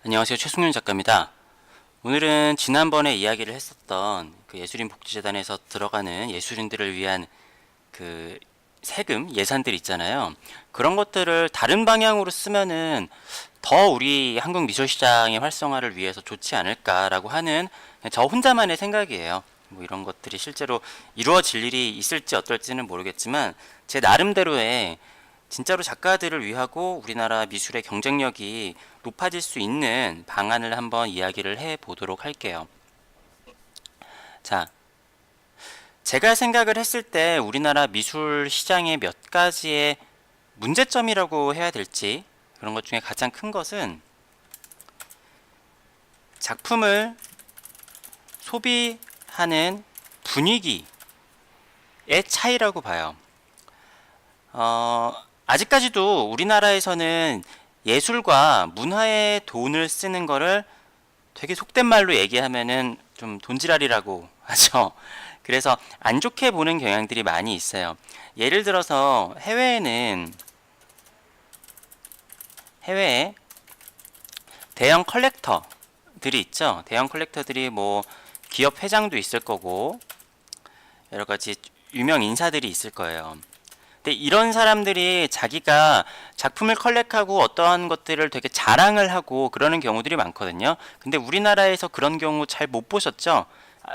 안녕하세요. 최승윤 작가입니다. 오늘은 지난번에 이야기를 했었던 그 예술인 복지재단에서 들어가는 예술인들을 위한 그 세금 예산들 있잖아요. 그런 것들을 다른 방향으로 쓰면은 더 우리 한국 미술 시장의 활성화를 위해서 좋지 않을까라고 하는 저 혼자만의 생각이에요. 뭐 이런 것들이 실제로 이루어질 일이 있을지 어떨지는 모르겠지만 제 나름대로의 진짜로 작가들을 위하고 우리나라 미술의 경쟁력이 높아질 수 있는 방안을 한번 이야기를 해 보도록 할게요. 자, 제가 생각을 했을 때 우리나라 미술 시장의 몇 가지의 문제점이라고 해야 될지 그런 것 중에 가장 큰 것은 작품을 소비하는 분위기의 차이라고 봐요. 아직까지도 우리나라에서는 예술과 문화에 돈을 쓰는 거를 되게 속된 말로 얘기하면은 좀 돈지랄이라고 하죠. 그래서 안 좋게 보는 경향들이 많이 있어요. 예를 들어서 해외에 대형 컬렉터들이 있죠. 대형 컬렉터들이 뭐 기업 회장도 있을 거고 여러 가지 유명 인사들이 있을 거예요. 근데 이런 사람들이 자기가 작품을 컬렉하고 어떠한 것들을 되게 자랑을 하고 그러는 경우들이 많거든요. 근데 우리나라에서 그런 경우 잘 못 보셨죠?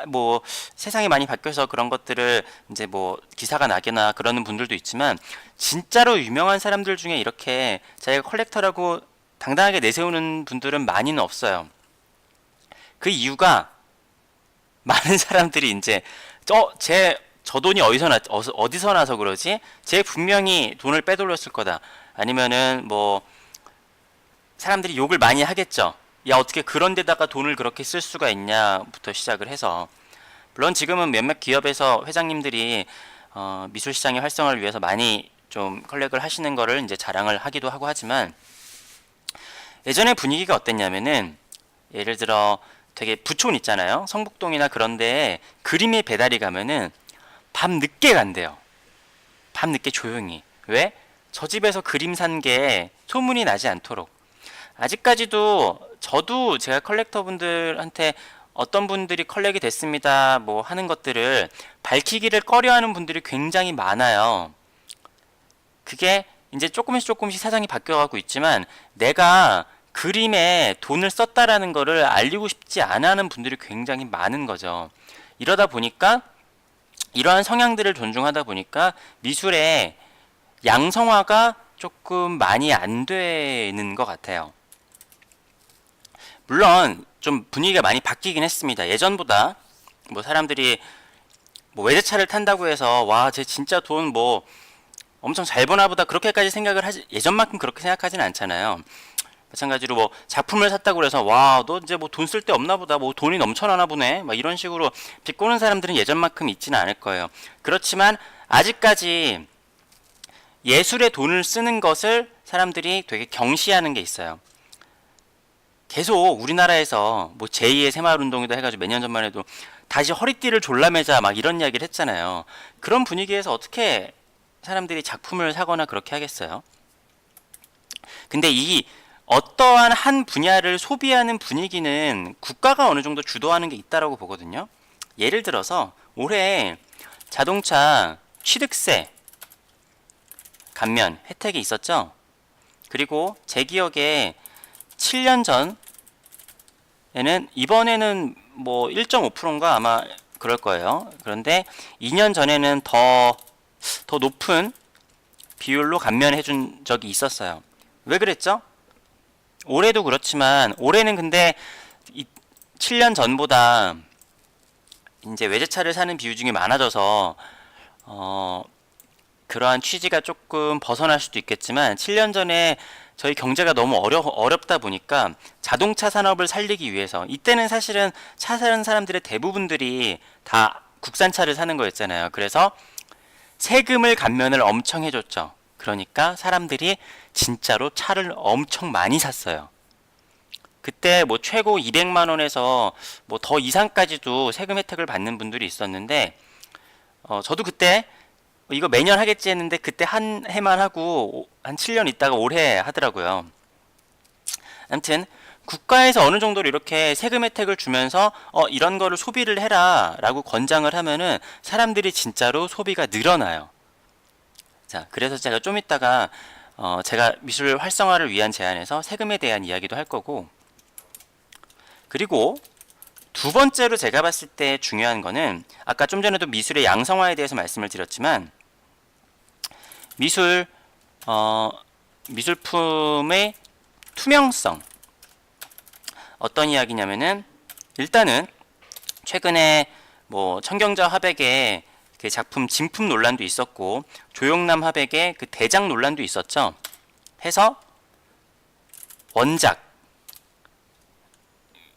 뭐 세상이 많이 바뀌어서 그런 것들을 이제 뭐 기사가 나거나 그러는 분들도 있지만 진짜로 유명한 사람들 중에 이렇게 자기가 컬렉터라고 당당하게 내세우는 분들은 많이는 없어요. 그 이유가 많은 사람들이 이제 저 돈이 어디서 나서 그러지? 쟤 분명히 돈을 빼돌렸을 거다. 아니면은 뭐 사람들이 욕을 많이 하겠죠. 야, 어떻게 그런 데다가 돈을 그렇게 쓸 수가 있냐부터 시작을 해서 물론 지금은 몇몇 기업에서 회장님들이 미술 시장의 활성화를 위해서 많이 좀 컬렉을 하시는 거를 이제 자랑을 하기도 하고 하지만 예전에 분위기가 어땠냐면은 예를 들어 되게 부촌 있잖아요. 성북동이나 그런 데에 그림이 배달이 가면은 밤 늦게 간대요. 밤 늦게 조용히. 왜? 저 집에서 그림 산 게 소문이 나지 않도록. 아직까지도 저도 제가 컬렉터분들한테 어떤 분들이 컬렉이 됐습니다. 뭐 하는 것들을 밝히기를 꺼려하는 분들이 굉장히 많아요. 그게 이제 조금씩 사상이 바뀌어가고 있지만 내가 그림에 돈을 썼다라는 거를 알리고 싶지 않아 하는 분들이 굉장히 많은 거죠. 이러다 보니까 이러한 성향들을 존중하다 보니까 미술의 양성화가 조금 많이 안 되는 것 같아요. 물론 좀 분위기가 많이 바뀌긴 했습니다. 예전보다 뭐 사람들이 뭐 외제차를 탄다고 해서 와, 쟤 진짜 돈 뭐 엄청 잘 버나 보다 그렇게까지 생각을 하지 예전만큼 그렇게 생각하진 않잖아요. 마찬가지로 뭐 작품을 샀다고 그래서 와, 너 이제 뭐 돈 쓸 데 없나 보다. 뭐 돈이 넘쳐나나 보네. 막 이런 식으로 비꼬는 사람들은 예전만큼 있지는 않을 거예요. 그렇지만 아직까지 예술에 돈을 쓰는 것을 사람들이 되게 경시하는 게 있어요. 계속 우리나라에서 뭐 제2의 새마을 운동이다 해가지고 몇 년 전만 해도 다시 허리띠를 졸라매자 막 이런 이야기를 했잖아요. 그런 분위기에서 어떻게 사람들이 작품을 사거나 그렇게 하겠어요? 근데 이 어떠한 한 분야를 소비하는 분위기는 국가가 어느 정도 주도하는 게 있다라고 보거든요. 예를 들어서 올해 자동차 취득세 감면 혜택이 있었죠. 그리고 제 기억에 7년 전에는 이번에는 뭐 1.5%인가 아마 그럴 거예요. 그런데 2년 전에는 더 높은 비율로 감면해 준 적이 있었어요. 왜 그랬죠? 올해도 그렇지만 올해는 근데 7년 전보다 이제 외제차를 사는 비중이 많아져서 그러한 취지가 조금 벗어날 수도 있겠지만 7년 전에 저희 경제가 너무 어렵다 보니까 자동차 산업을 살리기 위해서 이때는 사실은 차 사는 사람들의 대부분들이 다 국산차를 사는 거였잖아요. 그래서 세금을 감면을 엄청 해줬죠. 그러니까 사람들이 진짜로 차를 엄청 많이 샀어요. 그때 뭐 최고 200만 원에서 뭐 더 이상까지도 세금 혜택을 받는 분들이 있었는데 저도 그때 이거 매년 하겠지 했는데 그때 한 해만 하고 한 7년 있다가 올해 하더라고요. 아무튼 국가에서 어느 정도로 이렇게 세금 혜택을 주면서 이런 거를 소비를 해라 라고 권장을 하면은 사람들이 진짜로 소비가 늘어나요. 자, 그래서 제가 좀 이따가 제가 미술 활성화를 위한 제안에서 세금에 대한 이야기도 할 거고, 그리고 두 번째로 제가 봤을 때 중요한 거는 아까 좀 전에도 미술의 양성화에 대해서 말씀을 드렸지만 미술 미술품의 투명성, 어떤 이야기냐면은 일단은 최근에 뭐 청경자 화백의 그 작품 진품 논란도 있었고 조영남 화백의 그 대작 논란도 있었죠. 해서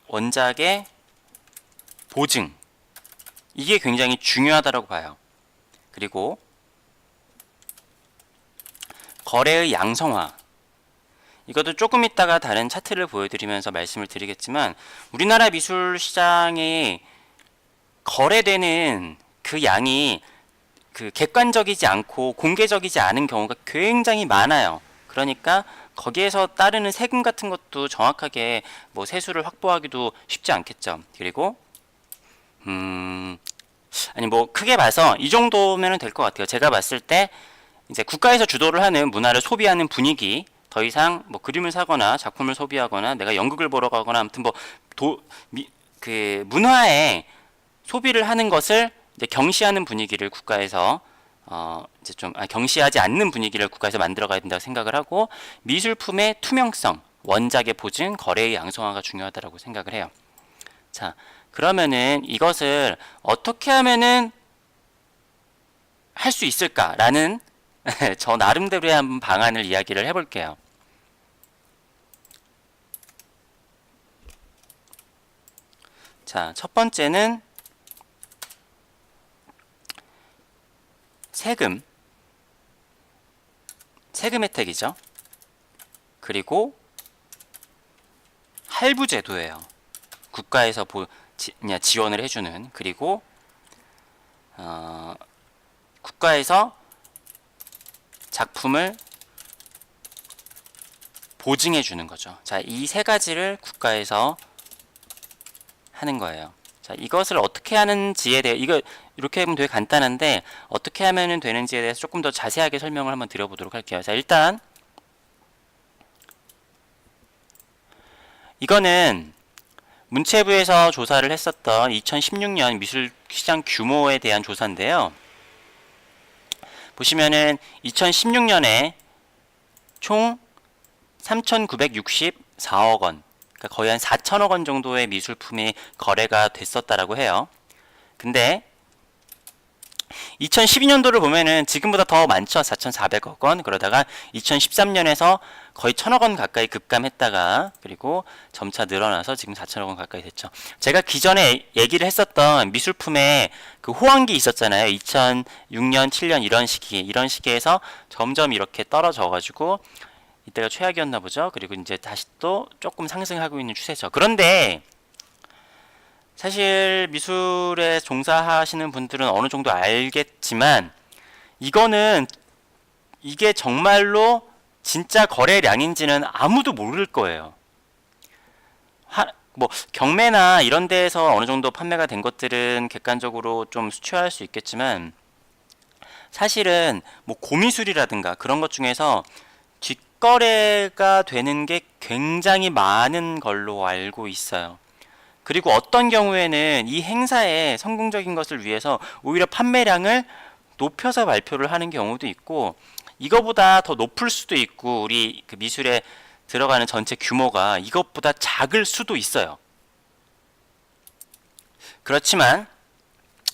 원작의 보증, 이게 굉장히 중요하다고 봐요. 그리고 거래의 양성화, 이것도 조금 있다가 다른 차트를 보여드리면서 말씀을 드리겠지만 우리나라 미술 시장에 거래되는 그 양이 그 객관적이지 않고 공개적이지 않은 경우가 굉장히 많아요. 그러니까 거기에서 따르는 세금 같은 것도 정확하게 뭐 세수를 확보하기도 쉽지 않겠죠. 그리고 아니 뭐 크게 봐서 이 정도면 될 것 같아요. 제가 봤을 때 이제 국가에서 주도를 하는 문화를 소비하는 분위기, 더 이상 뭐 그림을 사거나 작품을 소비하거나 내가 연극을 보러 가거나 아무튼 뭐 그 문화에 소비를 하는 것을 이제 경시하는 분위기를 국가에서 이제 좀 경시하지 않는 분위기를 국가에서 만들어 가야 된다고 생각을 하고, 미술품의 투명성, 원작의 보증, 거래의 양성화가 중요하다고 생각을 해요. 자, 그러면은 이것을 어떻게 하면은 할 수 있을까라는 저 나름대로의 한번 방안을 이야기를 해볼게요. 자, 첫 번째는 세금 혜택이죠. 그리고 할부 제도예요. 국가에서 지원을 해주는, 그리고 국가에서 작품을 보증해 주는 거죠. 자, 이 세 가지를 국가에서 하는 거예요. 자, 이것을 어떻게 하는지에 대해, 이거 이렇게 하면 되게 간단한데 어떻게 하면 되는지에 대해서 조금 더 자세하게 설명을 한번 드려보도록 할게요. 자, 일단 이거는 문체부에서 조사를 했었던 2016년 미술시장 규모에 대한 조사인데요. 보시면은 2016년에 총 3,964억 원, 그러니까 거의 한 4천억 원 정도의 미술품이 거래가 됐었다라고 해요. 근데 2012년도를 보면은 지금보다 더 많죠. 4,400억 원. 그러다가 2013년에서 거의 1,000억 원 가까이 급감했다가 그리고 점차 늘어나서 지금 4,000억 원 가까이 됐죠. 제가 기존에 얘기를 했었던 미술품에 그 호황기 있었잖아요. 2006년, 7년 이런 시기에서 점점 이렇게 떨어져 가지고 이때가 최악이었나 보죠. 그리고 이제 다시 또 조금 상승하고 있는 추세죠. 그런데 사실 미술에 종사하시는 분들은 어느 정도 알겠지만 이게 정말로 진짜 거래량인지는 아무도 모를 거예요. 뭐 경매나 이런 데에서 어느 정도 판매가 된 것들은 객관적으로 좀 수취할 수 있겠지만 사실은 뭐 고미술이라든가 그런 것 중에서 뒷거래가 되는 게 굉장히 많은 걸로 알고 있어요. 그리고 어떤 경우에는 이 행사의 성공적인 것을 위해서 오히려 판매량을 높여서 발표를 하는 경우도 있고, 이거보다 더 높을 수도 있고, 우리 그 미술에 들어가는 전체 규모가 이것보다 작을 수도 있어요. 그렇지만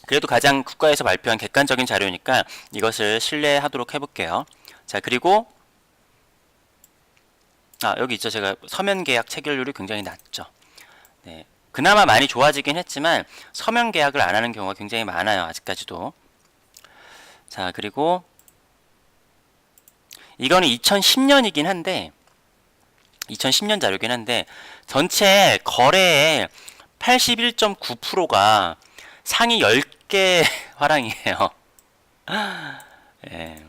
그래도 가장 국가에서 발표한 객관적인 자료니까 이것을 신뢰하도록 해볼게요. 자, 그리고 여기 있죠. 제가 서면 계약 체결률이 굉장히 낮죠. 네. 그나마 많이 좋아지긴 했지만 서면 계약을 안 하는 경우가 굉장히 많아요. 아직까지도. 자, 그리고 이거는 2010년이긴 한데 2010년 자료긴 한데 전체 거래의 81.9%가 상위 10개 화랑이에요. 예.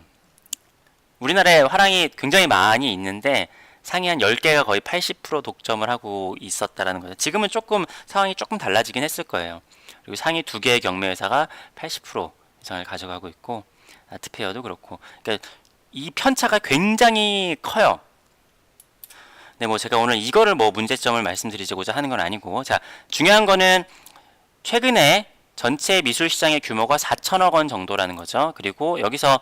우리나라에 화랑이 굉장히 많이 있는데 상위 한 10개가 거의 80% 독점을 하고 있었다라는 거죠. 지금은 조금 상황이 조금 달라지긴 했을 거예요. 그리고 상위 2개의 경매회사가 80% 이상을 가져가고 있고, 아트페어도 그렇고. 그러니까 이 편차가 굉장히 커요. 네, 뭐 제가 오늘 이거를 뭐 문제점을 말씀드리고자 하는 건 아니고, 자, 중요한 거는 최근에 전체 미술 시장의 규모가 4천억 원 정도라는 거죠. 그리고 여기서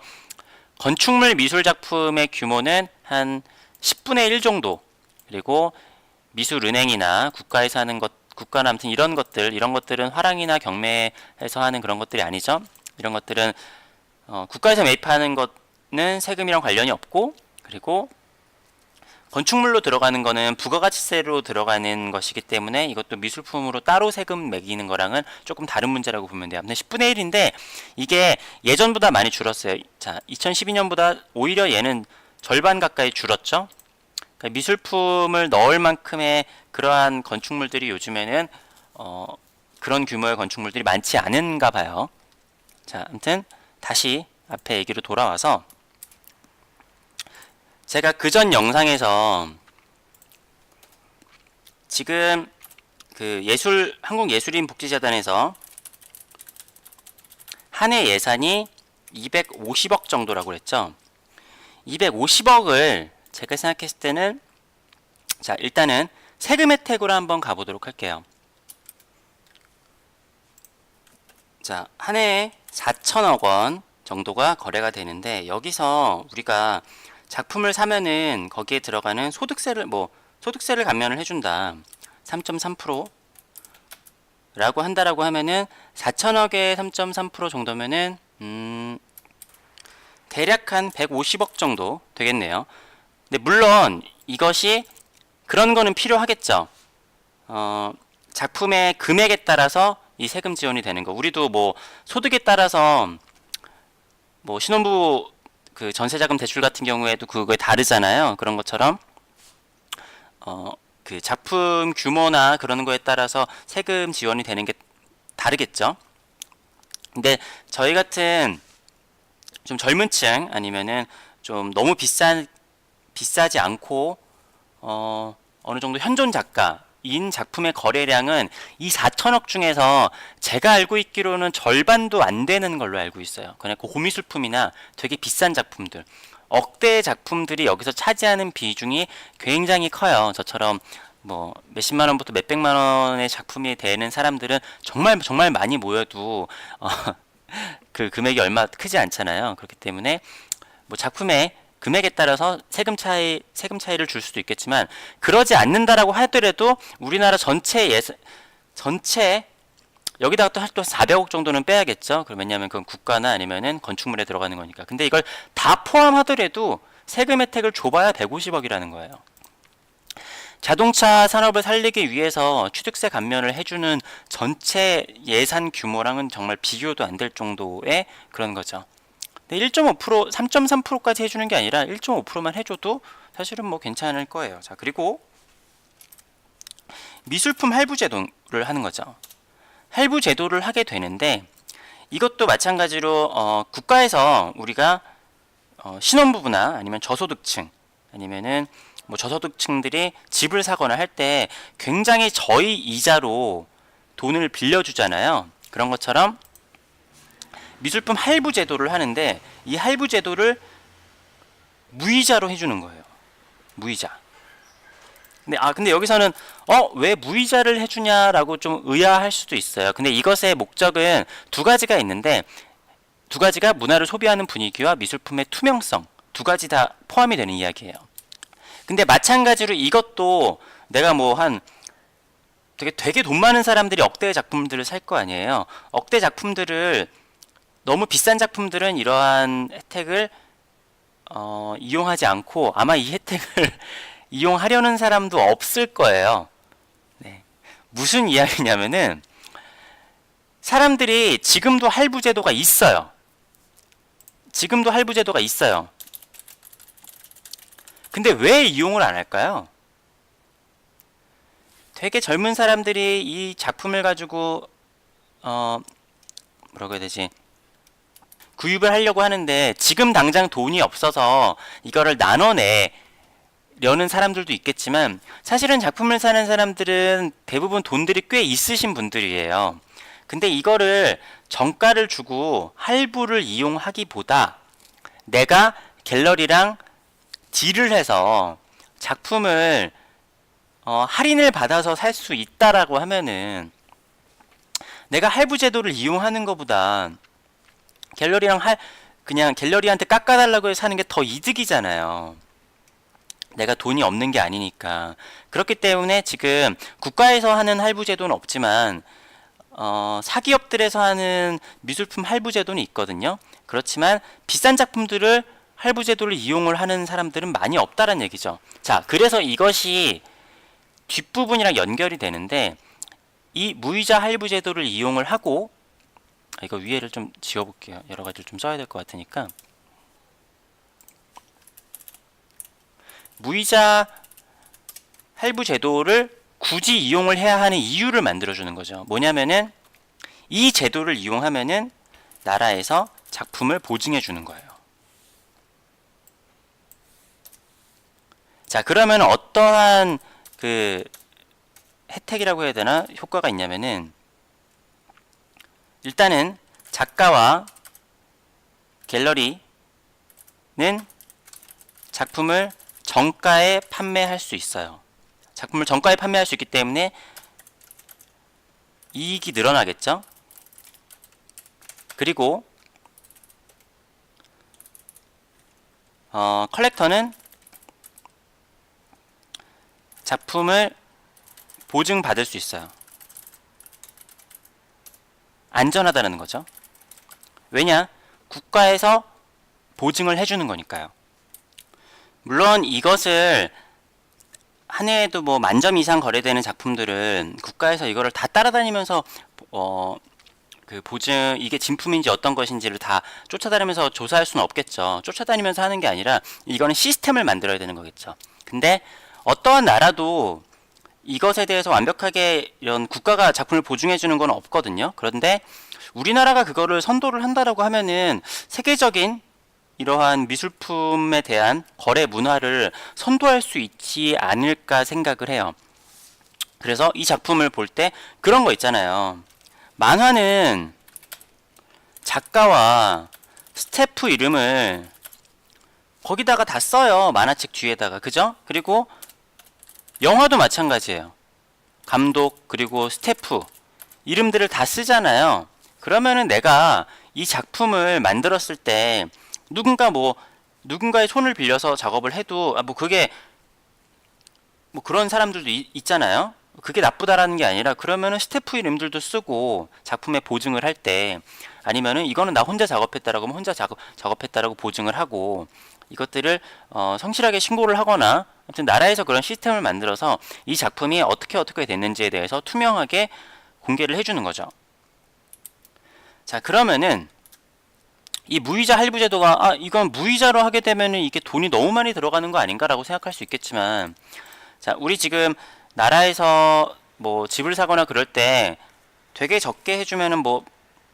건축물 미술 작품의 규모는 한 10분의 1 정도. 그리고 미술은행이나 국가에서 하는 것, 국가나 아무튼 이런 것들은 화랑이나 경매에서 하는 그런 것들이 아니죠. 이런 것들은 국가에서 매입하는 것은 세금이랑 관련이 없고, 그리고 건축물로 들어가는 거는 부가가치세로 들어가는 것이기 때문에 이것도 미술품으로 따로 세금 매기는 거랑은 조금 다른 문제라고 보면 돼요. 아무튼 10분의 1인데 이게 예전보다 많이 줄었어요. 자, 2012년보다 오히려 얘는 절반 가까이 줄었죠. 그러니까 미술품을 넣을 만큼의 그러한 건축물들이 요즘에는 그런 규모의 건축물들이 많지 않은가 봐요. 자, 아무튼 다시 앞에 얘기로 돌아와서 제가 그전 영상에서 지금 그 한국예술인복지재단에서 한 해 예산이 250억 정도라고 그랬죠. 250억을 제가 생각했을 때는, 자, 일단은 세금 혜택으로 한번 가보도록 할게요. 자, 한 해에 4천억 원 정도가 거래가 되는데, 여기서 우리가 작품을 사면은 거기에 들어가는 소득세를 감면을 해준다. 3.3% 라고 한다라고 하면은 4천억에 3.3% 정도면은 대략 한 150억 정도 되겠네요. 근데 물론 이것이 그런 거는 필요하겠죠. 작품의 금액에 따라서 이 세금 지원이 되는 거. 우리도 뭐 소득에 따라서 뭐 신혼부부 그 전세자금 대출 같은 경우에도 그거에 다르잖아요. 그런 것처럼 그 작품 규모나 그런 거에 따라서 세금 지원이 되는 게 다르겠죠. 근데 저희 같은 좀 젊은 층 아니면은 좀 너무 비싸지 않고 어느 정도 현존 작가인 작품의 거래량은 이 4천억 중에서 제가 알고 있기로는 절반도 안 되는 걸로 알고 있어요. 그냥 고미술품이나 되게 비싼 작품들, 억대의 작품들이 여기서 차지하는 비중이 굉장히 커요. 저처럼 뭐 몇십만 원부터 몇백만 원의 작품이 되는 사람들은 정말 많이 모여도 그 금액이 얼마 크지 않잖아요. 그렇기 때문에 뭐 작품의 금액에 따라서 세금 차이를 줄 수도 있겠지만, 그러지 않는다라고 하더라도 우리나라 전체 여기다가 또 400억 정도는 빼야겠죠. 그럼 왜냐하면 그건 국가나 아니면은 건축물에 들어가는 거니까. 근데 이걸 다 포함하더라도 세금 혜택을 줘봐야 150억이라는 거예요. 자동차 산업을 살리기 위해서 취득세 감면을 해주는 전체 예산 규모랑은 정말 비교도 안 될 정도의 그런 거죠. 근데 1.5%, 3.3%까지 해주는 게 아니라 1.5%만 해줘도 사실은 뭐 괜찮을 거예요. 자, 그리고 미술품 할부 제도를 하는 거죠. 할부 제도를 하게 되는데 이것도 마찬가지로 국가에서 우리가 신혼부부나 아니면 저소득층 아니면은 뭐 저소득층들이 집을 사거나 할 때 굉장히 저희 이자로 돈을 빌려주잖아요. 그런 것처럼 미술품 할부 제도를 하는데 이 할부 제도를 무이자로 해주는 거예요. 무이자. 근데 여기서는 왜 무이자를 해주냐라고 좀 의아할 수도 있어요. 근데 이것의 목적은 두 가지가 있는데, 두 가지가 문화를 소비하는 분위기와 미술품의 투명성, 두 가지 다 포함이 되는 이야기예요. 근데 마찬가지로 이것도 내가 뭐 되게 돈 많은 사람들이 억대의 작품들을 살 거 아니에요. 억대 작품들을 너무 비싼 작품들은 이러한 혜택을 이용하지 않고 아마 이 혜택을 이용하려는 사람도 없을 거예요. 네. 무슨 이야기냐면은 사람들이 지금도 할부 제도가 있어요. 지금도 할부 제도가 있어요. 근데 왜 이용을 안 할까요? 되게 젊은 사람들이 이 작품을 가지고 뭐라고 해야 되지? 구입을 하려고 하는데 지금 당장 돈이 없어서 이거를 나눠내 려는 사람들도 있겠지만 사실은 작품을 사는 사람들은 대부분 돈들이 꽤 있으신 분들이에요. 근데 이거를 정가를 주고 할부를 이용하기보다 내가 갤러리랑 딜을 해서 작품을 할인을 받아서 살 수 있다라고 하면은 내가 할부 제도를 이용하는 것보다 갤러리랑 그냥 갤러리한테 깎아달라고 해서 사는 게 더 이득이잖아요. 내가 돈이 없는 게 아니니까. 그렇기 때문에 지금 국가에서 하는 할부 제도는 없지만 사기업들에서 하는 미술품 할부 제도는 있거든요. 그렇지만 비싼 작품들을 할부 제도를 이용을 하는 사람들은 많이 없다는 얘기죠. 자, 그래서 이것이 뒷부분이랑 연결이 되는데 이 무이자 할부 제도를 이용을 하고 이거 위에를 좀 지워볼게요. 여러 가지를 좀 써야 될 것 같으니까. 무이자 할부 제도를 굳이 이용을 해야 하는 이유를 만들어주는 거죠. 뭐냐면은 이 제도를 이용하면은 나라에서 작품을 보증해 주는 거예요. 자, 그러면 어떠한 그 혜택이라고 해야 되나 효과가 있냐면은 일단은 작가와 갤러리는 작품을 정가에 판매할 수 있어요. 작품을 정가에 판매할 수 있기 때문에 이익이 늘어나겠죠. 그리고 컬렉터는 작품을 보증받을 수 있어요. 안전하다는 거죠. 왜냐? 국가에서 보증을 해주는 거니까요. 물론 이것을 한 해에도 뭐 10,000점 이상 거래되는 작품들은 국가에서 이거를 다 따라다니면서 그 보증 이게 진품인지 어떤 것인지를 다 쫓아다니면서 조사할 수는 없겠죠. 쫓아다니면서 하는 게 아니라 이거는 시스템을 만들어야 되는 거겠죠. 근데 어떠한 나라도 이것에 대해서 완벽하게 이런 국가가 작품을 보증해 주는 건 없거든요. 그런데 우리나라가 그거를 선도를 한다라고 하면은 세계적인 이러한 미술품에 대한 거래 문화를 선도할 수 있지 않을까 생각을 해요. 그래서 이 작품을 볼 때 그런 거 있잖아요. 만화는 작가와 스태프 이름을 거기다가 다 써요. 만화책 뒤에다가. 그죠? 그리고 영화도 마찬가지예요. 감독 그리고 스태프 이름들을 다 쓰잖아요. 그러면은 내가 이 작품을 만들었을 때 누군가의 손을 빌려서 작업을 해도 뭐 그게 뭐 그런 사람들도 있잖아요. 그게 나쁘다라는 게 아니라 그러면은 스태프 이름들도 쓰고 작품에 보증을 할 때 아니면은 이거는 나 혼자 작업했다라고 하면 혼자 작업했다라고 보증을 하고 이것들을 성실하게 신고를 하거나 아무튼 나라에서 그런 시스템을 만들어서 이 작품이 어떻게 됐는지에 대해서 투명하게 공개를 해주는 거죠. 자, 그러면은 이 무이자 할부 제도가 이건 무이자로 하게 되면은 이게 돈이 너무 많이 들어가는 거 아닌가라고 생각할 수 있겠지만 자, 우리 지금 나라에서 뭐 집을 사거나 그럴 때 되게 적게 해주면은 뭐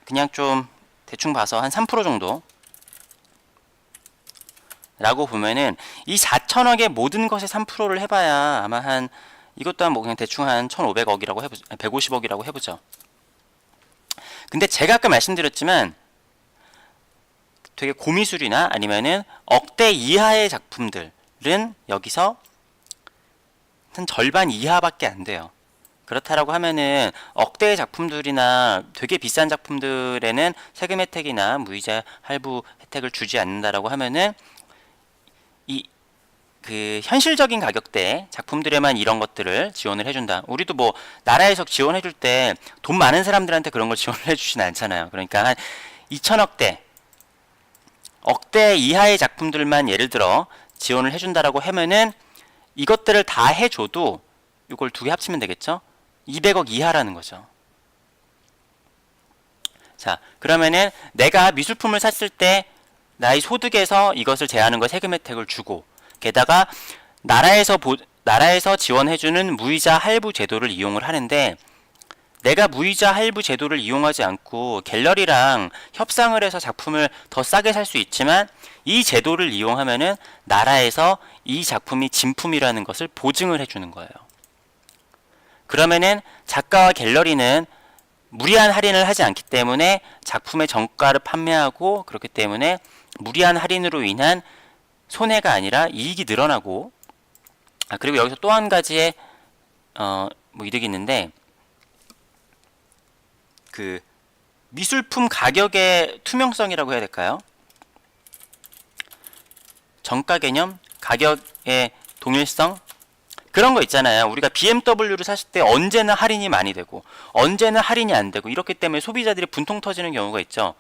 그냥 좀 대충 봐서 한 3% 정도 라고 보면은 이 4천억의 모든 것의 3%를 해봐야 아마 한 이것 또한 뭐 그냥 대충 한 1,500억이라고 해보죠. 150억이라고 해보죠. 근데 제가 아까 말씀드렸지만 되게 고미술이나 아니면은 억대 이하의 작품들은 여기서 한 절반 이하밖에 안 돼요. 그렇다라고 하면은 억대의 작품들이나 되게 비싼 작품들에는 세금 혜택이나 무이자 할부 혜택을 주지 않는다라고 하면은 그 현실적인 가격대 작품들에만 이런 것들을 지원을 해준다. 우리도 뭐 나라에서 지원해줄 때 돈 많은 사람들한테 그런 걸 지원을 해주진 않잖아요. 그러니까 한 2천억대 억대 이하의 작품들만 예를 들어 지원을 해준다라고 하면은 이것들을 다 해줘도 이걸 두 개 합치면 되겠죠? 200억 이하라는 거죠. 자, 그러면은 내가 미술품을 샀을 때 나의 소득에서 이것을 제하는 거 세금 혜택을 주고 게다가 나라에서 지원해주는 무이자 할부 제도를 이용을 하는데 내가 무이자 할부 제도를 이용하지 않고 갤러리랑 협상을 해서 작품을 더 싸게 살 수 있지만 이 제도를 이용하면은 나라에서 이 작품이 진품이라는 것을 보증을 해주는 거예요. 그러면은 작가와 갤러리는 무리한 할인을 하지 않기 때문에 작품의 정가를 판매하고, 그렇기 때문에 무리한 할인으로 인한 손해가 아니라 이익이 늘어나고, 그리고 여기서 또 한 가지의 뭐 이득이 있는데, 그 미술품 가격의 투명성이라고 해야 될까요? 정가 개념, 가격의 동일성, 그런 거 있잖아요. 우리가 BMW를 샀을 때 언제나 할인이 많이 되고 언제나 할인이 안 되고, 이렇기 때문에 소비자들이 분통 터지는 경우가 있죠.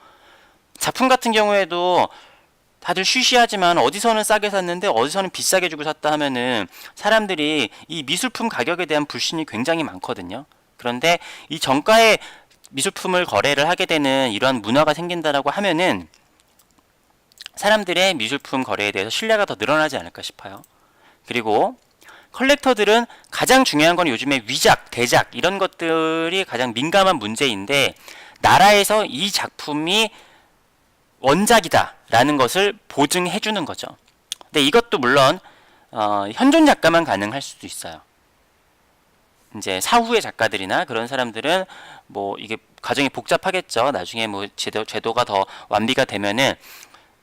작품 같은 경우에도 다들 쉬쉬하지만 어디서는 싸게 샀는데 어디서는 비싸게 주고 샀다 하면은 사람들이 이 미술품 가격에 대한 불신이 굉장히 많거든요. 그런데 이 정가의 미술품을 거래를 하게 되는 이러한 문화가 생긴다라고 하면은 사람들의 미술품 거래에 대해서 신뢰가 더 늘어나지 않을까 싶어요. 그리고 컬렉터들은 가장 중요한 건 요즘에 위작, 대작 이런 것들이 가장 민감한 문제인데, 나라에서 이 작품이 원작이다 라는 것을 보증해 주는 거죠. 근데 이것도 물론 현존 작가만 가능할 수도 있어요. 이제 사후의 작가들이나 그런 사람들은 뭐 이게 과정이 복잡하겠죠. 나중에 뭐 제도가 더 완비가 되면은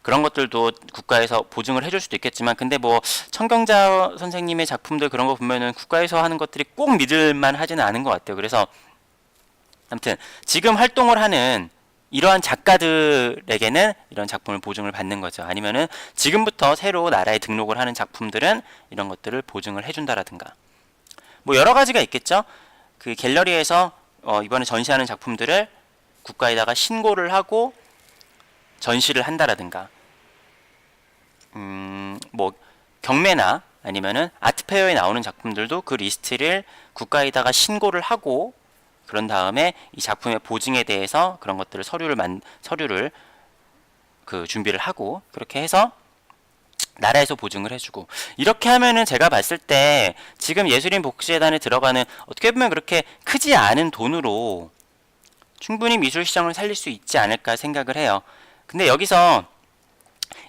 그런 것들도 국가에서 보증을 해줄 수도 있겠지만, 근데 뭐 청경자 선생님의 작품들 그런 거 보면은 국가에서 하는 것들이 꼭 믿을만 하지는 않은 것 같아요. 그래서 아무튼 지금 활동을 하는 이러한 작가들에게는 이런 작품을 보증을 받는 거죠. 아니면은 지금부터 새로 나라에 등록을 하는 작품들은 이런 것들을 보증을 해준다라든가, 뭐 여러 가지가 있겠죠. 그 갤러리에서 이번에 전시하는 작품들을 국가에다가 신고를 하고 전시를 한다라든가, 뭐 경매나 아니면은 아트페어에 나오는 작품들도 그 리스트를 국가에다가 신고를 하고, 그런 다음에 이 작품의 보증에 대해서 그런 것들을 서류를 그 준비를 하고, 그렇게 해서 나라에서 보증을 해주고, 이렇게 하면은 제가 봤을 때 지금 예술인 복지재단에 들어가는 어떻게 보면 그렇게 크지 않은 돈으로 충분히 미술 시장을 살릴 수 있지 않을까 생각을 해요. 근데 여기서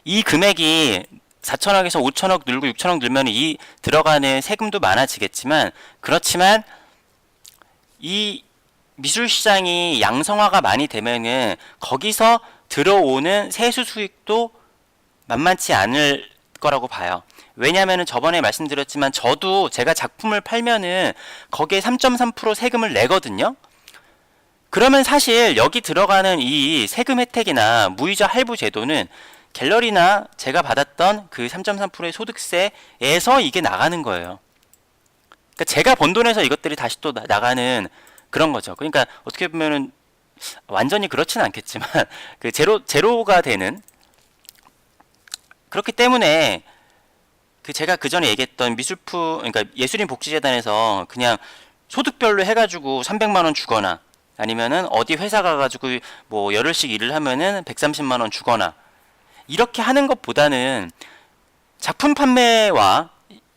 이 금액이 4천억에서 5천억 늘고 6천억 늘면 이 들어가는 세금도 많아지겠지만, 그렇지만 이 미술 시장이 양성화가 많이 되면은 거기서 들어오는 세수 수익도 만만치 않을 거라고 봐요. 왜냐하면은 저번에 말씀드렸지만 저도 제가 작품을 팔면은 거기에 3.3% 세금을 내거든요. 그러면 사실 여기 들어가는 이 세금 혜택이나 무이자 할부 제도는 갤러리나 제가 받았던 그 3.3%의 소득세에서 이게 나가는 거예요. 그러니까 제가 번 돈에서 이것들이 다시 또 나가는 그런 거죠. 그러니까 어떻게 보면은 완전히 그렇지는 않겠지만 그 제로가 되는, 그렇기 때문에 그 제가 그 전에 얘기했던 미술품, 그러니까 예술인 복지재단에서 그냥 소득별로 해가지고 300만 원 주거나, 아니면은 어디 회사 가가지고 뭐 열흘씩 일을 하면은 130만 원 주거나, 이렇게 하는 것보다는 작품 판매와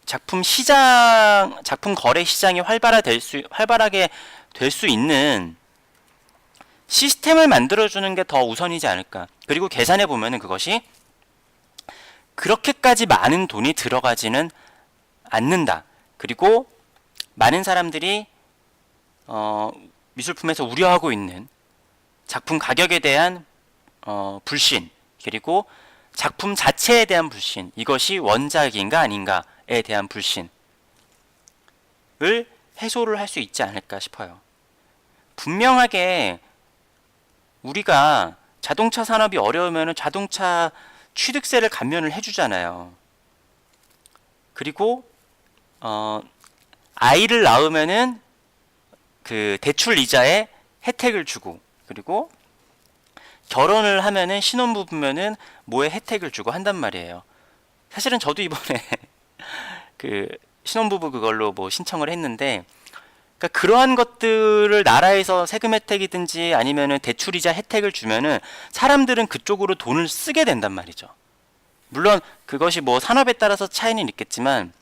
작품 시장, 작품 거래 시장이 활발하게 될 수 있는 시스템을 만들어주는 게 더 우선이지 않을까. 그리고 계산해 보면은 그것이 그렇게까지 많은 돈이 들어가지는 않는다. 그리고 많은 사람들이 미술품에서 우려하고 있는 작품 가격에 대한 불신, 그리고 작품 자체에 대한 불신, 이것이 원작인가 아닌가에 대한 불신을 해소를 할 수 있지 않을까 싶어요. 분명하게 우리가 자동차 산업이 어려우면 자동차 취득세를 감면을 해주잖아요. 그리고 아이를 낳으면은 그 대출 이자에 혜택을 주고, 그리고 결혼을 하면은 신혼부부면은 뭐에 혜택을 주고 한단 말이에요. 사실은 저도 이번에 그 신혼부부 그걸로 뭐 신청을 했는데, 그러니까 그러한 것들을 나라에서 세금 혜택이든지 아니면은 대출이자 혜택을 주면은 사람들은 그쪽으로 돈을 쓰게 된단 말이죠. 물론 그것이 뭐 산업에 따라서 차이는 있겠지만,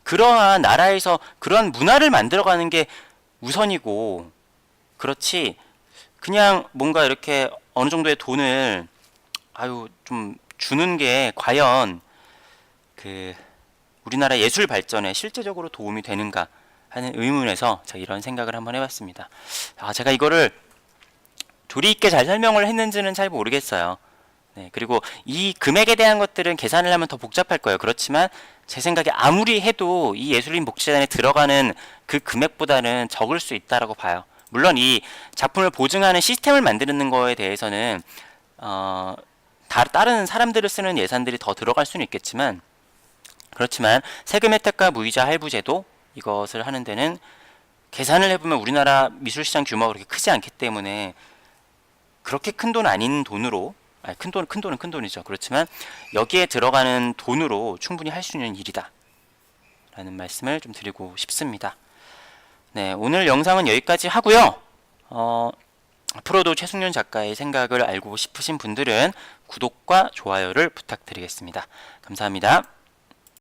그러한 나라에서 그러한 문화를 만들어가는 게 우선이고, 그렇지 그냥 뭔가 이렇게 어느 정도의 돈을 좀 주는 게 과연 그 우리나라 예술 발전에 실제적으로 도움이 되는가 하는 의문에서 제가 이런 생각을 한번 해봤습니다. 제가 이거를 조리 있게 잘 설명을 했는지는 잘 모르겠어요. 네, 그리고 이 금액에 대한 것들은 계산을 하면 더 복잡할 거예요. 그렇지만 제 생각에 아무리 해도 이 예술인 복지재단에 들어가는 그 금액보다는 적을 수 있다라고 봐요. 물론 이 작품을 보증하는 시스템을 만드는 거에 대해서는 다른 사람들을 쓰는 예산들이 더 들어갈 수는 있겠지만, 그렇지만 세금 혜택과 무이자 할부제도 이것을 하는 데는 계산을 해보면 우리나라 미술시장 규모가 그렇게 크지 않기 때문에 그렇게 큰 돈 아닌 돈으로, 큰 돈은 큰 돈이죠. 그렇지만 여기에 들어가는 돈으로 충분히 할 수 있는 일이다 라는 말씀을 좀 드리고 싶습니다. 네, 오늘 영상은 여기까지 하고요. 앞으로도 최승윤 작가의 생각을 알고 싶으신 분들은 구독과 좋아요를 부탁드리겠습니다. 감사합니다.